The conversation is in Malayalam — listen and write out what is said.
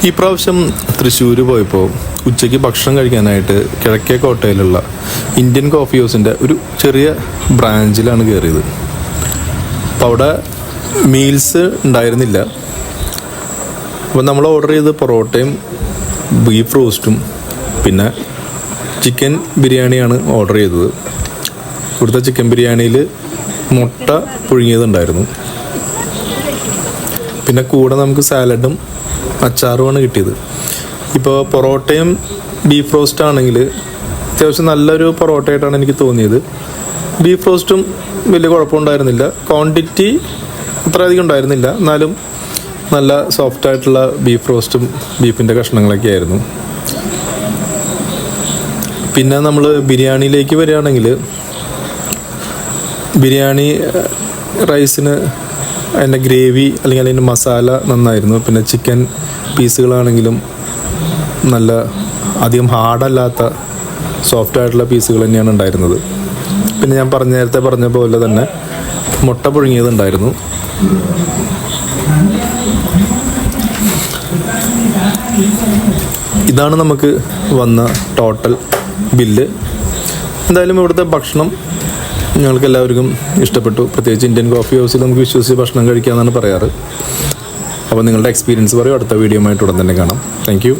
ഈ പ്രാവശ്യം തൃശ്ശൂർ പോയപ്പോൾ ഉച്ചയ്ക്ക് ഭക്ഷണം കഴിക്കാനായിട്ട് കിഴക്കേ കോട്ടയിലുള്ള ഇന്ത്യൻ കോഫി ഹൗസിൻ്റെ ഒരു ചെറിയ ബ്രാഞ്ചിലാണ് കയറിയത്. അപ്പോൾ അവിടെ മീൽസ് ഉണ്ടായിരുന്നില്ല. അപ്പോൾ നമ്മൾ ഓർഡർ ചെയ്ത് പൊറോട്ടയും ബീഫ് റോസ്റ്റും പിന്നെ ചിക്കൻ ബിരിയാണിയാണ് ഓർഡർ ചെയ്തത്. ഇവിടുത്തെ ചിക്കൻ ബിരിയാണിയിൽ മുട്ട പുഴുങ്ങിയതുണ്ടായിരുന്നു. പിന്നെ കൂടെ നമുക്ക് സാലഡും അച്ചാറുമാണ് കിട്ടിയത്. ഇപ്പോൾ പൊറോട്ടയും ബീഫ് റോസ്റ്റ് ആണെങ്കിൽ അത്യാവശ്യം നല്ലൊരു പൊറോട്ടയായിട്ടാണ് എനിക്ക് തോന്നിയത്. ബീഫ് റോസ്റ്റും വലിയ കുഴപ്പമുണ്ടായിരുന്നില്ല. ക്വാണ്ടിറ്റി അത്ര അധികം ഉണ്ടായിരുന്നില്ല, എന്നാലും നല്ല സോഫ്റ്റായിട്ടുള്ള ബീഫ് റോസ്റ്റും ബീഫിൻ്റെ കഷ്ണങ്ങളൊക്കെ ആയിരുന്നു. പിന്നെ നമ്മൾ ബിരിയാണിയിലേക്ക് വരികയാണെങ്കിൽ ബിരിയാണി റൈസിന് അതിൻ്റെ ഗ്രേവി അല്ലെങ്കിൽ അതിൻ്റെ മസാല നന്നായിരുന്നു. പിന്നെ ചിക്കൻ പീസുകളാണെങ്കിലും നല്ല അധികം ഹാർഡല്ലാത്ത സോഫ്റ്റായിട്ടുള്ള പീസുകൾ തന്നെയാണ് ഉണ്ടായിരുന്നത്. പിന്നെ ഞാൻ നേരത്തെ പറഞ്ഞ പോലെ തന്നെ മുട്ട പുഴുങ്ങിയതുണ്ടായിരുന്നു. ഇതാണ് നമുക്ക് വന്ന ടോട്ടൽ ബില്ല്. എന്തായാലും ഇവിടുത്തെ ഭക്ഷണം ഞങ്ങൾക്ക് എല്ലാവർക്കും ഇഷ്ടപ്പെട്ടു. പ്രത്യേകിച്ച് ഇന്ത്യൻ കോഫി ഹൗസിൽ നമുക്ക് വിശ്വസിച്ച് ഭക്ഷണം കഴിക്കാമെന്നാണ് പറയാറ്. അപ്പോൾ നിങ്ങളുടെ എക്സ്പീരിയൻസ് പറയും. അടുത്ത വീഡിയോ ആയിട്ട് ഉടൻ തന്നെ കാണാം. Thank you.